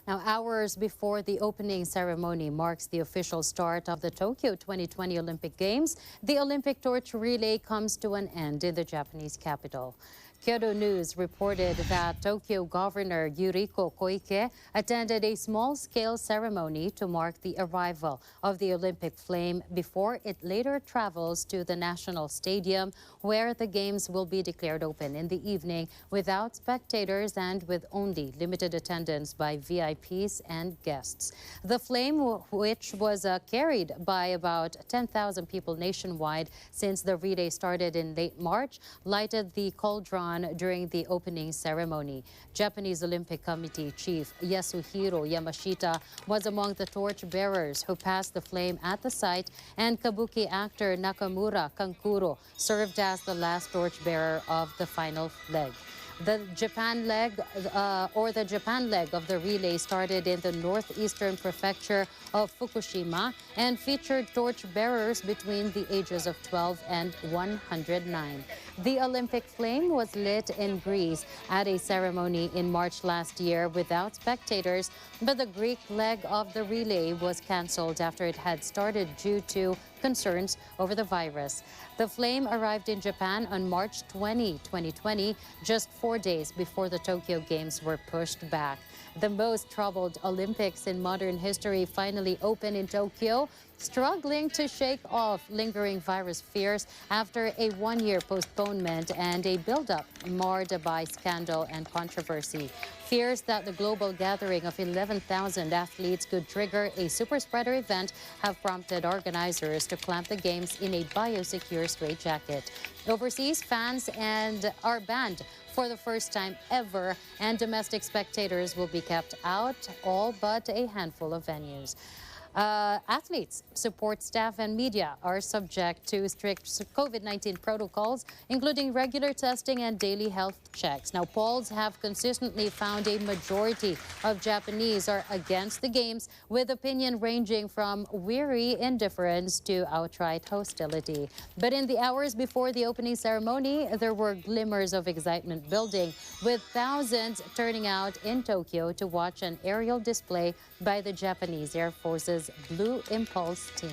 Now, hours before the opening ceremony marks the official start of the Tokyo 2020 Olympic Games, the Olympic torch relay comes to an end in the Japanese capital. Kyodo News reported that Tokyo Governor Yuriko Koike attended a small-scale ceremony to mark the arrival of the Olympic flame before it later travels to the National Stadium, where the Games will be declared open in the evening without spectators and with only limited attendance by VIPs and guests. The flame, which was carried by about 10,000 people nationwide since the relay started in late March, lighted the cauldron during the opening ceremony. Japanese Olympic Committee Chief Yasuhiro Yamashita was among the torch bearers who passed the flame at the site, and kabuki actor Nakamura Kankuro served as the last torch bearer of the final leg. The Japan leg of the relay started in the northeastern prefecture of Fukushima and featured torch bearers between the ages of 12 and 109. The Olympic flame was lit in Greece at a ceremony in March last year without spectators, but the Greek leg of the relay was canceled after it had started due to concerns over the virus. The flame arrived in Japan on March 20, 2020, just 4 days before the Tokyo Games were pushed back. The most troubled Olympics in modern history finally opened in Tokyo, struggling to shake off lingering virus fears after a one-year postponement and a build-up marred by scandal and controversy. Fears that the global gathering of 11,000 athletes could trigger a super-spreader event have prompted organizers to clamp the games in a biosecure straitjacket. Overseas fans are banned for the first time ever, and domestic spectators will be kept out, all but a handful of venues. Athletes, support staff, and media are subject to strict COVID-19 protocols, including regular testing and daily health checks. Now, polls have consistently found a majority of Japanese are against the Games, with opinion ranging from weary indifference to outright hostility. But in the hours before the opening ceremony, there were glimmers of excitement building, with thousands turning out in Tokyo to watch an aerial display by the Japanese Air Force's Blue Impulse team.